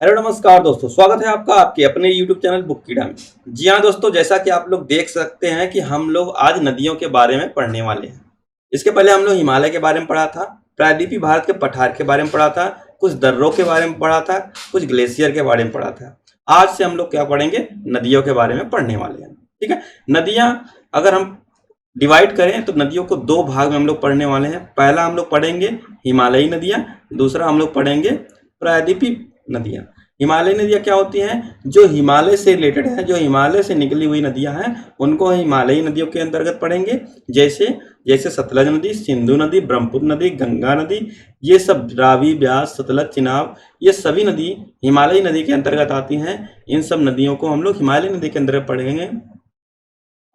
Hello नमस्कार दोस्तों, स्वागत है आपका आपके अपने YouTube चैनल बुक कीड़ा में। जी हाँ दोस्तों, जैसा कि आप लोग देख सकते हैं कि हम लोग आज नदियों के बारे में पढ़ने वाले हैं। इसके पहले हम लोग हिमालय के बारे में पढ़ा था, प्रायद्वीपीय भारत के पठार के बारे में पढ़ा था, कुछ दर्रों के बारे में पढ़ा था, कुछ ग्लेशियर के बारे में पढ़ा था। आज से हम लोग क्या पढ़ेंगे? नदियों के बारे में पढ़ने वाले हैं। ठीक है। नदियाँ अगर हम डिवाइड करें तो नदियों को दो भाग में हम लोग पढ़ने वाले हैं। पहला हम लोग पढ़ेंगे हिमालयी नदियाँ, दूसरा हम लोग पढ़ेंगे प्रायद्वीपीय नदियाँ। हिमालयी नदियाँ क्या होती हैं? जो हिमालय से रिलेटेड है, जो हिमालय से निकली हुई नदियाँ हैं, उनको हिमालयी नदियों के अंतर्गत पढ़ेंगे। जैसे जैसे सतलज नदी, सिंधु नदी, ब्रह्मपुत्र नदी, गंगा नदी, ये सब रावी, ब्यास, सतलज, चिनाब, ये सभी नदी हिमालयी नदी के अंतर्गत आती हैं। इन सब नदियों को हम लोग हिमालयी नदी के अंतर्गत पढ़ेंगे।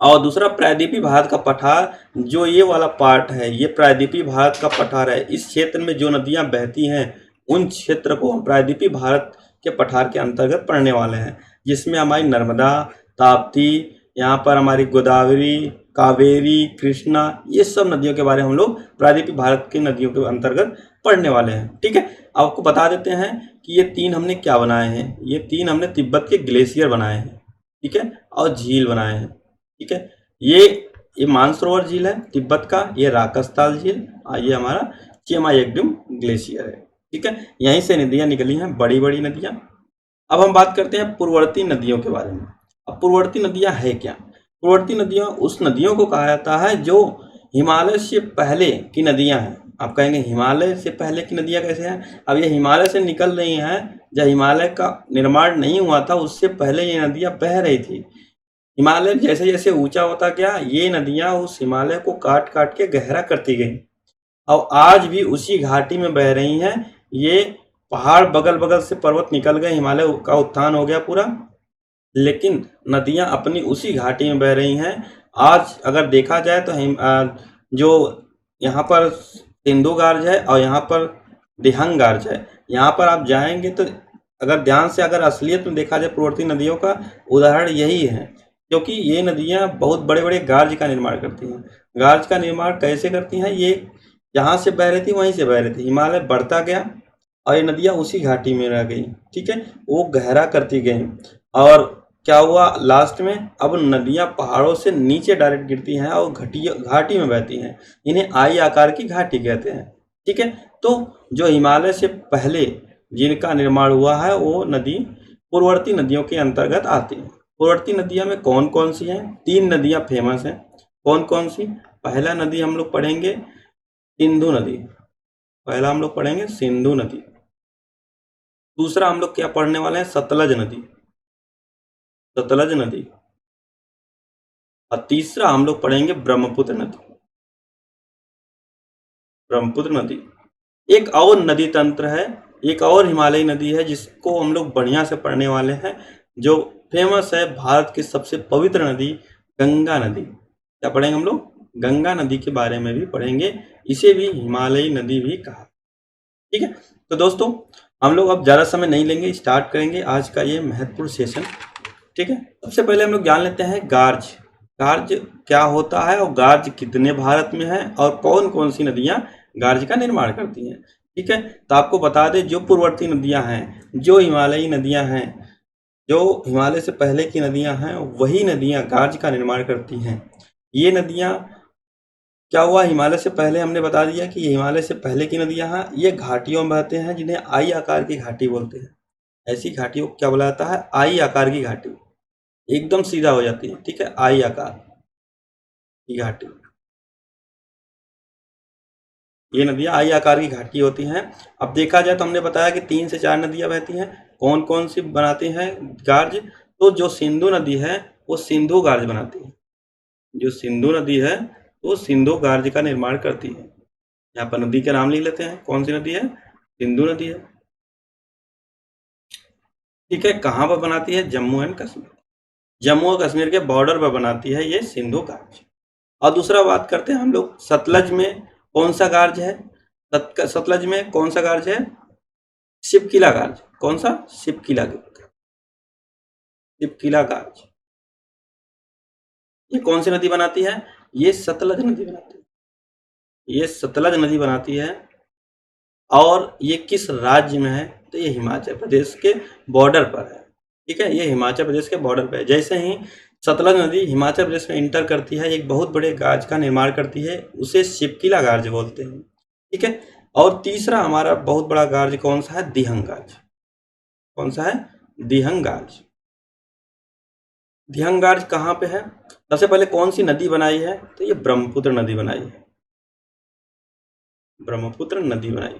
और दूसरा प्रायद्वीपीय भारत का पठार, जो ये वाला पार्ट है, ये प्रायद्वीपीय भारत का पठार है। इस क्षेत्र में जो नदियां बहती हैं, उन क्षेत्र को हम प्रायद्वीपीय भारत के पठार के अंतर्गत पढ़ने वाले हैं, जिसमें हमारी नर्मदा, ताप्ती, यहाँ पर हमारी गोदावरी, कावेरी, कृष्णा, ये सब नदियों के बारे में हम लोग प्रायद्वीपीय भारत की नदियों के अंतर्गत पढ़ने वाले हैं। ठीक है। आपको बता देते हैं कि ये तीन हमने क्या बनाए हैं। ये तीन हमने तिब्बत के ग्लेशियर बनाए हैं। ठीक है। और झील बनाए हैं। ठीक है। ये मानसरोवर झील है तिब्बत का, ये राकसताल झील और ये हमारा चेमायगडुम ग्लेशियर है। ठीक है। यहीं से नदियां निकली हैं, बड़ी बड़ी नदियां। अब हम बात करते हैं पूर्ववर्ती नदियों के बारे में। अब पूर्ववर्ती नदियां है क्या? पूर्ववर्ती नदियां उस नदियों को कहा जाता है जो हिमालय से पहले की नदियां हैं। आप कहेंगे हिमालय से पहले की नदियां कैसे हैं? अब ये हिमालय से निकल रही हैं, जब हिमालय का निर्माण नहीं हुआ था उससे पहले ये नदियां बह रही थी। हिमालय जैसे जैसे ऊंचा होता गया, ये नदियां उस हिमालय को काट काट के गहरा करती गई और आज भी उसी घाटी में बह रही हैं। ये पहाड़ बगल बगल से पर्वत निकल गए, हिमालय का उत्थान हो गया पूरा, लेकिन नदियां अपनी उसी घाटी में बह रही हैं। आज अगर देखा जाए तो जो यहाँ पर सिंधु गार्ज है और यहाँ पर दिहंग गार्ज है, यहाँ पर आप जाएंगे तो अगर ध्यान से अगर असलियत में देखा जाए पूर्ववर्ती नदियों का उदाहरण यही है, क्योंकि ये नदियाँ बहुत बड़े बड़े गार्ज का निर्माण करती हैं। गार्ज का निर्माण कैसे करती हैं? ये जहाँ से बह रही थी वहीं से बह रही थी, हिमालय बढ़ता गया और ये नदियाँ उसी घाटी में रह गई। ठीक है। वो गहरा करती गई और क्या हुआ लास्ट में? अब नदियाँ पहाड़ों से नीचे डायरेक्ट गिरती हैं और घाटी में बहती हैं। इन्हें आई आकार की घाटी कहते हैं। ठीक है। तो जो हिमालय से पहले जिनका निर्माण हुआ है वो नदी पूर्ववर्ती नदियों के अंतर्गत आती है। पूर्ववर्ती नदियाँ में कौन कौन सी हैं? तीन नदियाँ फेमस हैं। कौन कौन सी? पहला नदी हम लोग पढ़ेंगे सिंधु नदी। पहला हम लोग पढ़ेंगे सिंधु नदी। दूसरा हम लोग क्या पढ़ने वाले हैं? सतलज नदी। सतलज नदी। और तीसरा हम लोग पढ़ेंगे ब्रह्मपुत्र नदी। ब्रह्मपुत्र नदी। एक और नदी तंत्र है, एक और हिमालयी नदी है जिसको हम लोग बढ़िया से पढ़ने वाले हैं, जो फेमस है, भारत की सबसे पवित्र नदी गंगा नदी। क्या पढ़ेंगे हम लोग? गंगा नदी के बारे में भी पढ़ेंगे। इसे भी हिमालयी नदी भी कहा। ठीक है। तो दोस्तों, हम लोग अब ज़्यादा समय नहीं लेंगे, स्टार्ट करेंगे आज का ये महत्वपूर्ण सेशन। ठीक है। सबसे पहले हम लोग जान लेते हैं गार्ज। गार्ज क्या होता है और गार्ज कितने भारत में है और कौन कौन सी नदियां गार्ज का निर्माण करती हैं। ठीक है। तो आपको बता दें, जो पूर्ववर्ती नदियां हैं, जो हिमालयी नदियां हैं, जो हिमालय से पहले की नदियां हैं, वही नदियां गार्ज का निर्माण करती हैं। ये नदियां क्या हुआ? हिमालय से पहले हमने बता दिया कि ये हिमालय से पहले की नदियां हैं। ये घाटियों में बहते हैं जिन्हें आई आकार की घाटी बोलते हैं। ऐसी घाटियों को क्या बोला जाता है? आई आकार की घाटी। एकदम सीधा हो जाती है। ठीक है। आई आकार की घाटी, ये नदियां आई आकार की घाटी होती हैं। अब देखा जाए तो हमने बताया कि 3 से 4 नदियां बहती हैं। कौन कौन सी बनाती हैं गार्ज? तो जो सिंधु नदी है वो सिंधु गार्ज बनाती है। जो सिंधु नदी है वो सिंधु गार्ज का निर्माण करती है। यहाँ पर नदी के नाम लिख लेते हैं। कौन सी नदी है? सिंधु नदी है। ठीक है। कहाँ पर बनाती है? जम्मू एंड कश्मीर। जम्मू और कश्मीर के बॉर्डर पर बनाती है ये सिंधु गार्ज। और दूसरा बात करते हैं हम लोग सतलज में कौन सा गार्ज है? सतलज में कौन सा गार्ज है? शिपकिला गार्ज। कौन सा? शिपकिला। शिपकिला गार्ज। ये कौन सी नदी बनाती है? ये सतलज नदी बनाती है। ये सतलज नदी बनाती है। और ये किस राज्य में है, तो ये हिमाचल प्रदेश के बॉर्डर पर है। ठीक है, ये हिमाचल प्रदेश के बॉर्डर पर है। जैसे ही सतलज नदी हिमाचल प्रदेश में इंटर करती है, एक बहुत बड़े गाज का निर्माण करती है, उसे शिपकिला गार्ज बोलते हैं। ठीक है, और तीसरा हमारा बहुत बड़ा गार्ज कौन सा है, दिहंग गार्ज। कौन सा है, दिहंग गार्ज। दिहंग गार्ज कहाँ पे है, सबसे पहले कौन सी नदी बनाई है, तो ये ब्रह्मपुत्र नदी बनाई है। ब्रह्मपुत्र नदी बनाई।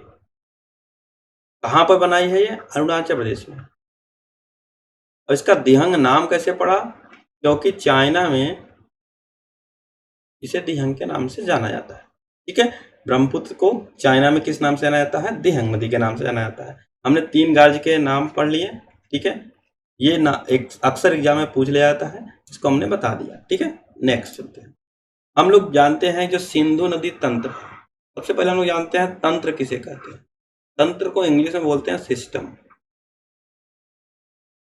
कहाँ पर बनाई है, ये अरुणाचल प्रदेश में। और इसका दिहंग नाम कैसे पड़ा, क्योंकि चाइना में इसे दिहंग के नाम से जाना जाता है। ठीक है, ब्रह्मपुत्र को चाइना में किस नाम से जाना जाता है, दिहंग नदी के नाम से जाना जाता है। हमने 3 गार्ज के नाम पढ़ लिए। ठीक है, ये ना एक अक्सर एग्जाम में पूछ लिया जाता है, इसको हमने बता दिया। ठीक है, नेक्स्ट चलते हैं। हम लोग जानते हैं जो सिंधु नदी तंत्र, सबसे पहले हम लोग जानते हैं तंत्र किसे कहते हैं। तंत्र को इंग्लिश में बोलते हैं सिस्टम।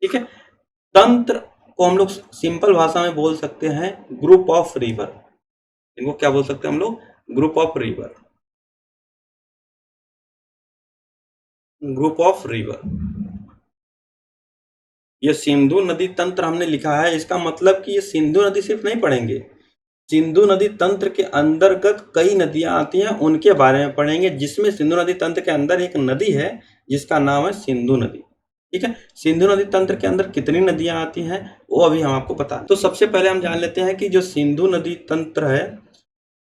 ठीक है, तंत्र को हम लोग सिंपल भाषा में बोल सकते हैं ग्रुप ऑफ रिवर। इनको क्या बोल सकते हैं हम लोग, group of river. Group of river. ये सिंधु नदी तंत्र हमने लिखा है, इसका मतलब कि ये सिंधु नदी सिर्फ नहीं पढ़ेंगे, सिंधु नदी तंत्र के अंतर्गत कई नदियां आती हैं, उनके बारे में पढ़ेंगे, जिसमें सिंधु नदी तंत्र के अंदर एक नदी है जिसका नाम है सिंधु नदी। ठीक है, सिंधु नदी तंत्र के अंदर कितनी नदियां आती हैं वो अभी हम आपको बता। तो सबसे पहले हम जान लेते हैं कि जो सिंधु नदी तंत्र है,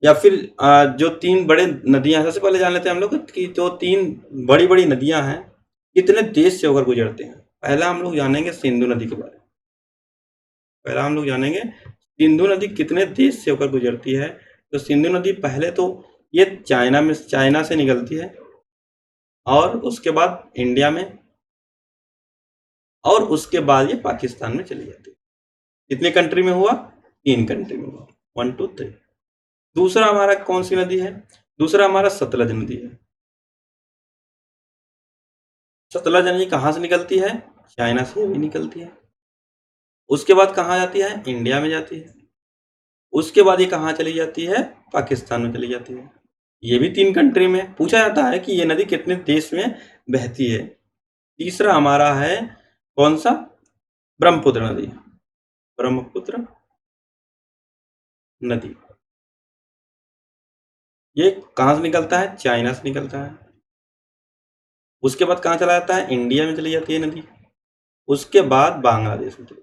या फिर जो 3 बड़े नदियां, सबसे पहले जान लेते हैं हम लोग कि जो 3 बड़ी बड़ी नदियां हैं कितने देश से होकर गुजरते हैं। पहला हम लोग जानेंगे सिंधु नदी के बारे में। पहला हम लोग जानेंगे सिंधु नदी कितने देश से होकर गुजरती है। तो सिंधु नदी पहले तो ये चाइना से निकलती है, और उसके बाद इंडिया में, और उसके बाद ये पाकिस्तान में चली जाती है। कितने कंट्री में हुआ, 3 कंट्री में हुआ, 1 2 3। दूसरा हमारा कौन सी नदी है, दूसरा हमारा सतलज नदी है। सतलज नदी कहाँ से निकलती है, चाइना से भी निकलती है। उसके बाद कहाँ जाती है, इंडिया में जाती है। उसके बाद ये कहाँ चली जाती है, पाकिस्तान में चली जाती है। ये भी 3 कंट्री में। पूछा जाता है कि ये नदी कितने देश में बहती है। तीसरा हमारा है कौन सा, ब्रह्मपुत्र नदी। ब्रह्मपुत्र नदी ये कहाँ से निकलता है, चाइना से निकलता है। उसके बाद कहाँ चला जाता है, इंडिया में चली जाती है नदी। उसके बाद बांग्लादेश में चली।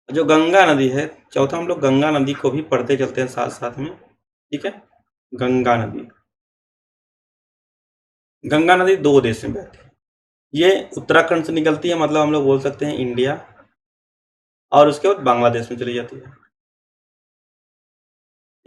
जो गंगा नदी है, चौथा हम लोग गंगा नदी को भी पढ़ते चलते हैं साथ साथ में। ठीक है, गंगा नदी। गंगा नदी 2 देश में बहती है। ये उत्तराखंड से निकलती है, मतलब हम लोग बोल सकते हैं इंडिया, और उसके बाद बांग्लादेश में चली जाती है।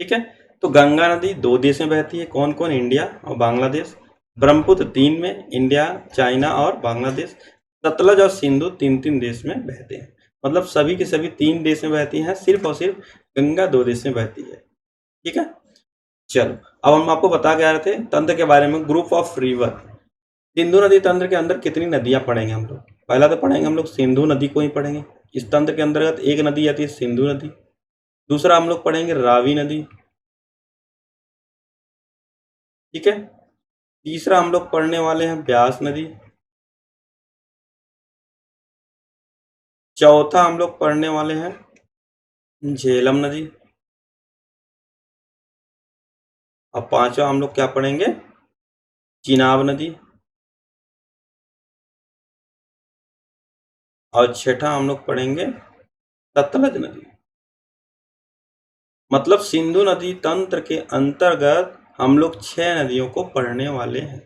ठीक है, तो गंगा नदी 2 देश में बहती है, कौन कौन, इंडिया और बांग्लादेश। ब्रह्मपुत्र 3 में, इंडिया, चाइना और बांग्लादेश। सतलज और सिंधु 3 देश में बहते हैं, मतलब सभी के सभी 3 देश में बहती हैं, सिर्फ और सिर्फ गंगा 2 देश में बहती है। ठीक है, चलो अब हम आपको बता के आ रहे थे तंत्र के बारे में, ग्रुप ऑफ रिवर। सिंधु नदी तंत्र के अंदर कितनी नदियां पढ़ेंगे हम लोग, पहला तो पढ़ेंगे हम लोग सिंधु नदी को ही पढ़ेंगे। इस तंत्र के अंतर्गत एक नदी आती है सिंधु नदी। दूसरा हम लोग पढ़ेंगे रावी नदी। ठीक है, तीसरा हम लोग पढ़ने वाले हैं ब्यास नदी। चौथा हम लोग पढ़ने वाले हैं झेलम नदी। और 5वां हम लोग क्या पढ़ेंगे, चिनाब नदी। और 6ठा हम लोग पढ़ेंगे सतलज नदी। मतलब सिंधु नदी तंत्र के अंतर्गत हम लोग 6 नदियों को पढ़ने वाले हैं।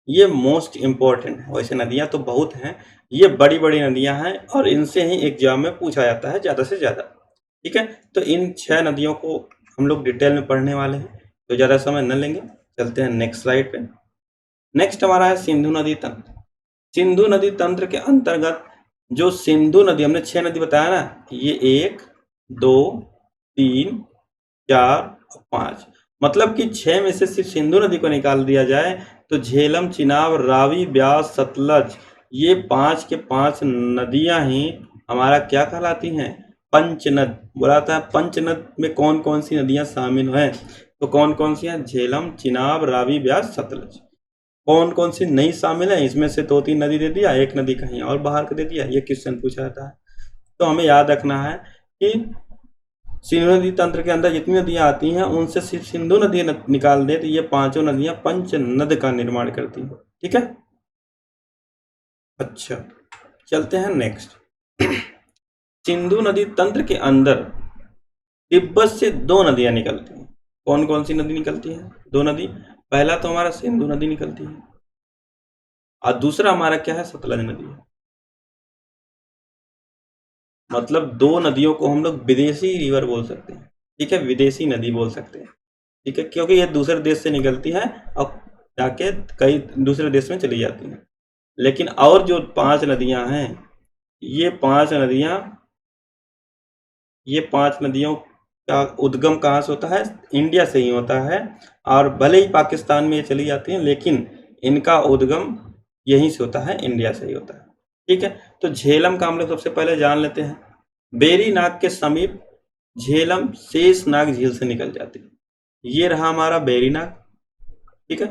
ये मोस्ट इम्पोर्टेंट है। वैसे नदियां तो बहुत हैं, ये बड़ी बड़ी नदियां हैं, और इनसे ही एग्जाम में पूछा जाता है ज़्यादा से ज़्यादा। ठीक है, तो इन 6 नदियों को हम लोग डिटेल में पढ़ने वाले हैं, तो ज़्यादा समय न लेंगे, चलते हैं नेक्स्ट स्लाइड पे। नेक्स्ट हमारा है सिंधु नदी तंत्र। सिंधु नदी तंत्र के अंतर्गत जो सिंधु नदी, हमने 6 नदी बताया ना, ये 1 2 3 4 और 5, मतलब कि 6 में से सिर्फ सिंधु नदी को निकाल दिया जाए तो झेलम, चिनाब, रावी, ब्यास, सतलज, ये 5 के 5 नदियां ही हमारा क्या कहलाती हैं, पंचनद बोला था। पंचनद में कौन कौन सी नदियां शामिल हैं? तो कौन कौन सी हैं? झेलम, चिनाब, रावी, ब्यास, सतलज। कौन कौन सी नहीं शामिल है? इसमें से 2-3 नदी दे दिया, एक नदी कहीं और बाहर का दे दिया, ये क्वेश्चन पूछा जाता है। तो हमें याद रखना है कि सिंधु नदी तंत्र के अंदर जितनी नदियां आती हैं उनसे सिर्फ सिंधु नदी निकाल दे तो ये 5 नदियां पंचनद का निर्माण करती हैं। ठीक है, अच्छा चलते हैं नेक्स्ट। सिंधु नदी तंत्र के अंदर तिब्बत से 2 नदियां निकलती हैं। कौन कौन सी नदी निकलती है? 2 नदी। पहला तो हमारा सिंधु नदी निकलती है और दूसरा हमारा क्या है? सतलज नदी है। मतलब 2 नदियों को हम लोग विदेशी रिवर बोल सकते हैं। ठीक है, विदेशी नदी बोल सकते हैं। ठीक है, क्योंकि ये दूसरे देश से निकलती है और जाके कई दूसरे देश में चली जाती हैं। लेकिन और जो 5 नदियां हैं, ये 5 नदियों का उद्गम कहाँ से होता है? इंडिया से ही होता है। और भले ही पाकिस्तान में ये चली जाती हैं लेकिन इनका उद्गम यहीं से होता है, इंडिया से ही होता है। ठीक है, तो झेलम का हम लोग सबसे पहले जान लेते हैं। बेरीनाग के समीप झेलम शेषनाग झील से निकल जाती है। ये रहा हमारा बेरीनाग। ठीक है,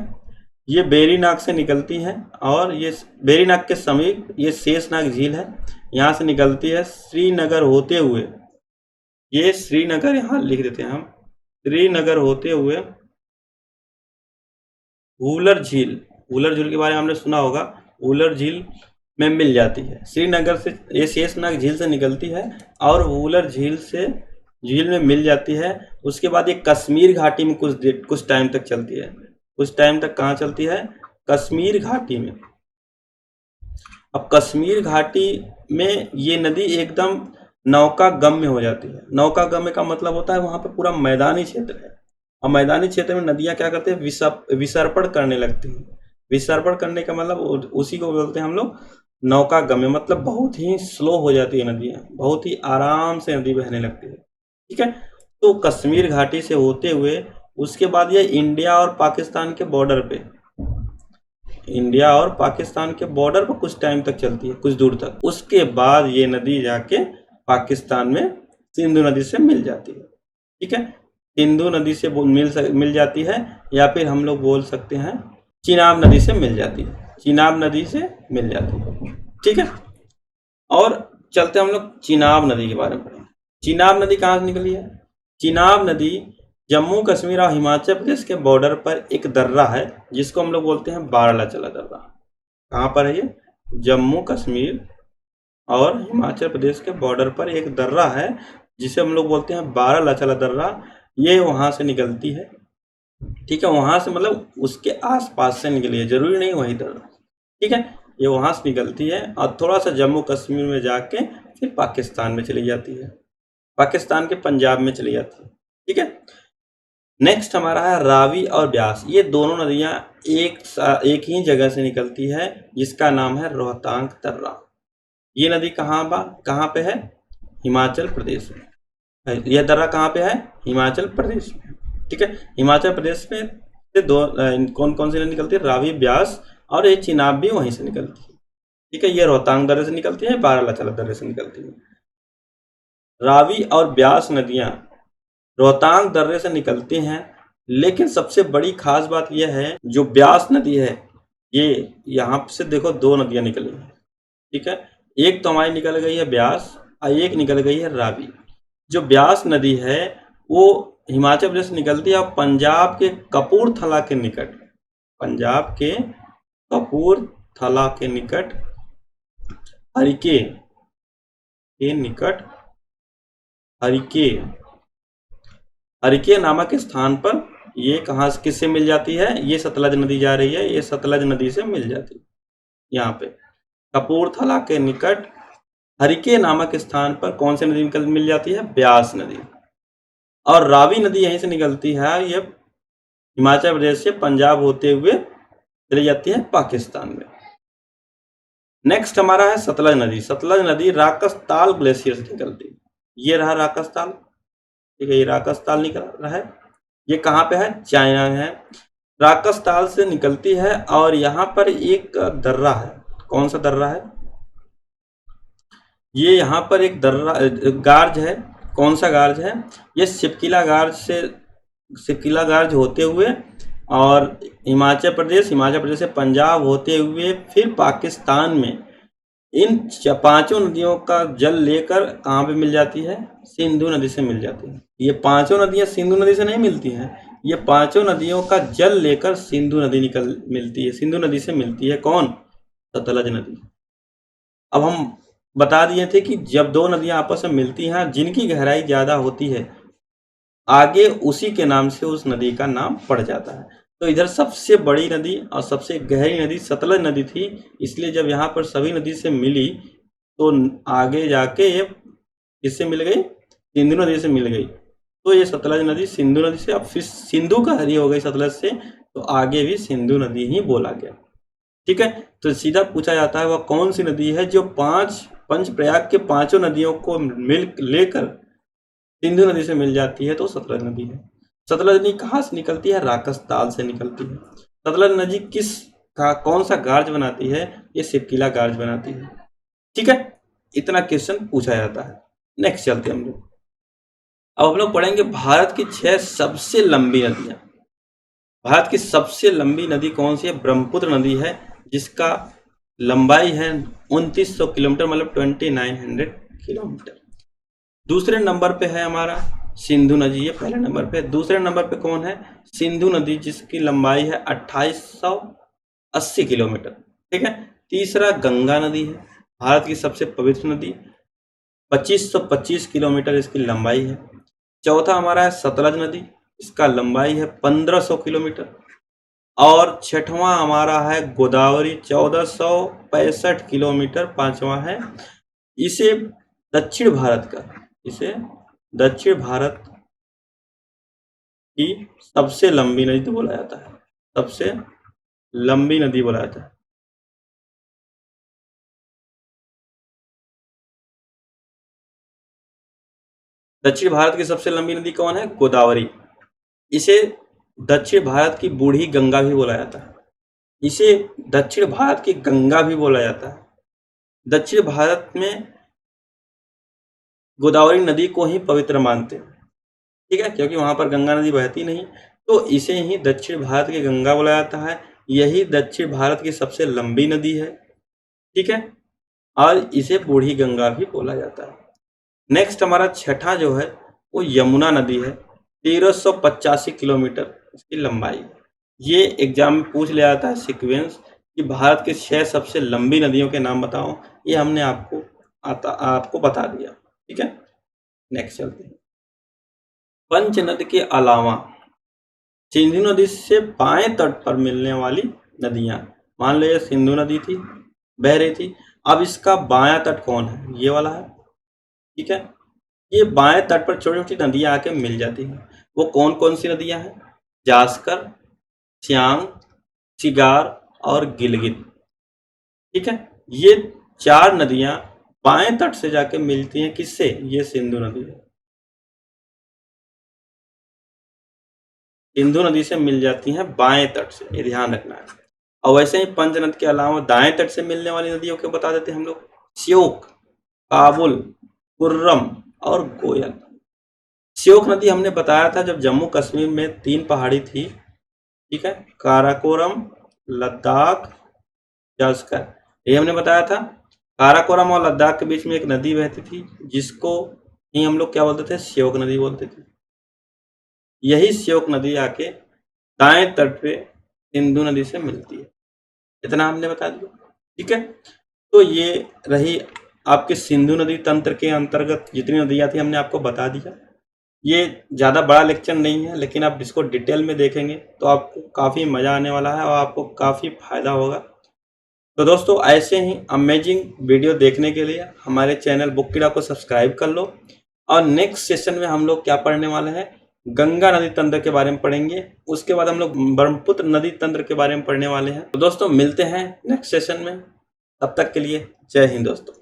ये बेरीनाग से निकलती है और ये बेरीनाग के समीप ये शेषनाग झील है। यहाँ से निकलती है श्रीनगर होते हुए, ये श्रीनगर यहाँ लिख देते हैं हम, श्रीनगर होते हुए वूलर झील के बारे में हमने सुना होगा, वूलर झील में मिल जाती है। श्रीनगर से ये शेषनाग झील से निकलती है और वूलर झील में मिल जाती है। उसके बाद ये कश्मीर घाटी में कुछ टाइम तक चलती है। कुछ टाइम तक कहाँ चलती है? कश्मीर घाटी में। अब कश्मीर घाटी में ये नदी एकदम नौका गम्य हो जाती है। नौका गम्य का मतलब होता है वहां पे पूरा मैदानी क्षेत्र है और मैदानी क्षेत्र में नदियां क्या करते हैं? विसर्पण करने लगती हैं। विसर्पण करने का मतलब उसी को बोलते हैं हम लोग नौका गम्य। मतलब बहुत ही स्लो हो जाती है नदियां, बहुत ही आराम से नदी बहने लगती है। ठीक है, तो कश्मीर घाटी से होते हुए उसके बाद ये इंडिया और पाकिस्तान के बॉर्डर पर कुछ टाइम तक चलती है, कुछ दूर तक। उसके बाद ये नदी जाके पाकिस्तान में सिंधु नदी से मिल जाती है। ठीक है, सिंधु नदी से मिल जाती है या फिर हम लोग बोल सकते हैं चिनाब नदी से मिल जाती है। चिनाब नदी से मिल जाती है। ठीक है, और चलते हम लोग चिनाब नदी के बारे में पढ़ें। चिनाब नदी कहाँ से निकली है? चिनाब नदी जम्मू कश्मीर और हिमाचल प्रदेश के बॉर्डर पर एक दर्रा है जिसको हम लोग बोलते हैं बारालाचला दर्रा। कहाँ पर है ये? जम्मू कश्मीर और हिमाचल प्रदेश के बॉर्डर पर एक दर्रा है जिसे हम लोग बोलते हैं बारालाचला दर्रा। ये वहां से निकलती है। ठीक है, वहां से मतलब उसके आसपास से निकली है, जरूरी नहीं वही दर्रा। ठीक है, ये वहां से निकलती है और थोड़ा सा जम्मू कश्मीर में जाके फिर पाकिस्तान में चली जाती है, पाकिस्तान के पंजाब में चली जाती है। ठीक है, नेक्स्ट हमारा है रावी और ब्यास। ये दोनों नदियां एक ही जगह से निकलती है जिसका नाम है रोहतांग दर्रा। ये नदी कहाँ पे है? हिमाचल प्रदेश में। यह दर्रा कहाँ पे है? हिमाचल प्रदेश में। ठीक है, हिमाचल प्रदेश में से कौन कौन सी नदी निकलती है? रावी, ब्यास और ये चिनाब भी वहीं से निकलती है। ठीक है, ये रोहतांग दर्रे से निकलती है, बारालाचला दर्रे से निकलती है। रावी और ब्यास नदियां रोहतांग दर्रे से निकलती हैं, लेकिन सबसे बड़ी खास बात यह है जो ब्यास नदी है, ये यहाँ से देखो 2 नदियां निकली हैं। ठीक है, एक तो हमारी निकल गई है ब्यास और एक निकल गई है रावी। जो ब्यास नदी है वो हिमाचल प्रदेश से निकलती है और पंजाब के कपूरथला के निकट हरिके नामक स्थान पर ये किससे मिल जाती है? ये सतलज नदी जा रही है, ये सतलज नदी से मिल जाती है। यहाँ पे कपूरथला के निकट हरिके नामक स्थान पर कौन सी नदी मिल जाती है? ब्यास नदी। और रावी नदी यहीं से निकलती है, ये हिमाचल प्रदेश से पंजाब होते हुए चली जाती है पाकिस्तान में। नेक्स्ट हमारा है सतलज नदी। सतलज नदी राकसताल ग्लेशियर से निकलती है। ये रहा राकसताल। ठीक है, ये राकसताल निकल रहा है। ये कहाँ पे है? चाइना में है। राकसताल से निकलती है और यहाँ पर एक दर्रा है। कौन सा दर्रा है? ये यहाँ पर एक दर्रा गार्ज है। कौन सा गार्ज है? ये शिपकिला गार्ज होते हुए और हिमाचल प्रदेश से पंजाब होते हुए फिर पाकिस्तान में इन पांचों नदियों का जल लेकर कहाँ पे मिल जाती है? सिंधु नदी से मिल जाती है। ये पांचों नदियां सिंधु नदी से नहीं मिलती हैं, ये पांचों नदियों का जल लेकर सिंधु नदी मिलती है। सिंधु नदी से मिलती है कौन? सतलज नदी। अब हम बता दिए थे कि जब दो नदियां आपस में मिलती हैं, जिनकी गहराई ज़्यादा होती है, आगे उसी के नाम से उस नदी का नाम पड़ जाता है। तो इधर सबसे बड़ी नदी और सबसे गहरी नदी सतलज नदी थी, इसलिए जब यहाँ पर सभी नदी से मिली तो आगे जाके ये किससे मिल गई? सिंधु नदी से मिल गई। तो ये सतलज नदी सिंधु नदी से, अब फिर सिंधु का हरी हो गई सतलज से, तो आगे भी सिंधु नदी ही बोला गया। ठीक है, तो सीधा पूछा जाता है वह कौन सी नदी है जो पंचप्रयाग के पांचों नदियों को मिल लेकर सिंधु नदी से मिल जाती है? तो सतलज नदी है। सतलज नदी कहाँ से निकलती है? राकस ताल से निकलती है। सतलज नदी कौन सा गार्ज बनाती है? ये शिपकिला गार्ज बनाती है। ठीक है, इतना क्वेश्चन पूछा जाता है। नेक्स्ट चलते हम लोग। अब हम लोग पढ़ेंगे भारत की 6 सबसे लंबी नदियां। भारत की सबसे लंबी नदी कौन सी है? ब्रह्मपुत्र नदी है, जिसका लंबाई है 2900 किलोमीटर, मतलब 2900 किलोमीटर। दूसरे नंबर पे है हमारा सिंधु नदी, ये पहले नंबर पे। दूसरे नंबर पे कौन है? सिंधु नदी, जिसकी लंबाई है 2880 किलोमीटर। ठीक है। तीसरा गंगा नदी है, भारत की सबसे पवित्र नदी, 2525 किलोमीटर इसकी लंबाई है। चौथा हमारा है सतलज नदी, इसका लंबाई है 1500 किलोमीटर। और छठवां हमारा है गोदावरी, 1465 किलोमीटर पांचवा है। इसे दक्षिण भारत की सबसे लंबी नदी तो बोला जाता है, सबसे लंबी नदी बोला जाता है। दक्षिण भारत की सबसे लंबी नदी कौन है? गोदावरी। इसे दक्षिण भारत की बूढ़ी गंगा भी बोला जाता है, इसे दक्षिण भारत की गंगा भी बोला जाता है। दक्षिण भारत में गोदावरी नदी को ही पवित्र मानते हैं। ठीक है, क्योंकि वहां पर गंगा नदी बहती नहीं, तो इसे ही दक्षिण भारत की गंगा बोला जाता है। यही दक्षिण भारत की सबसे लंबी नदी है। ठीक है, और इसे बूढ़ी गंगा भी बोला जाता है। नेक्स्ट हमारा छठा जो है वो यमुना नदी है, 1385 किलोमीटर इसकी लंबाई। ये एग्जाम में पूछ लिया जाता है सीक्वेंस कि भारत के 6 सबसे लंबी नदियों के नाम बताओ, ये हमने आपको बता दिया। ठीक है, नेक्स्ट चलते हैं। पंचनद के अलावा सिंधु नदी से बाएं तट पर मिलने वाली नदियां, मान लो ये सिंधु नदी थी, बह रही थी, अब इसका बायां तट कौन है? ये वाला है। ठीक है, ये बाएं तट पर छोटी छोटी नदियां आके मिल जाती हैं। वो कौन कौन सी नदियां हैं? जास्कर, सियांग, चिगार और गिलगित। ठीक है, ये 4 नदियां बाएं तट से जाके मिलती हैं किससे? ये सिंधु नदी है, सिंधु नदी से मिल जाती हैं बाएं तट से, ये ध्यान रखना है। और वैसे ही पंचनद के अलावा दाएं तट से मिलने वाली नदियों को बता देते हैं हम लोग। श्योक, काबुल, कुर्रम और गोयल। श्योक नदी हमने बताया था जब जम्मू कश्मीर में 3 पहाड़ी थी। ठीक है, काराकोरम, लद्दाख, जास्कर, ये हमने बताया था। काराकोरम और लद्दाख के बीच में एक नदी बहती थी, जिसको ही हम लोग क्या बोलते थे? श्योक नदी बोलते थे। यही श्योक नदी आके दाएं तट पे सिंधु नदी से मिलती है, इतना हमने बता दिया। ठीक है, तो ये रही आपके सिंधु नदी तंत्र के अंतर्गत जितनी नदियां थी हमने आपको बता दिया। ये ज़्यादा बड़ा लेक्चर नहीं है, लेकिन आप इसको डिटेल में देखेंगे तो आपको काफ़ी मज़ा आने वाला है और आपको काफ़ी फायदा होगा। तो दोस्तों, ऐसे ही अमेजिंग वीडियो देखने के लिए हमारे चैनल बुक्कीडा को सब्सक्राइब कर लो। और नेक्स्ट सेशन में हम लोग क्या पढ़ने वाले हैं? गंगा नदी तंत्र के बारे में पढ़ेंगे। उसके बाद हम लोग ब्रह्मपुत्र नदी तंत्र के बारे में पढ़ने वाले हैं। तो दोस्तों, मिलते हैं नेक्स्ट सेशन में। तब तक के लिए जय हिंद दोस्तों।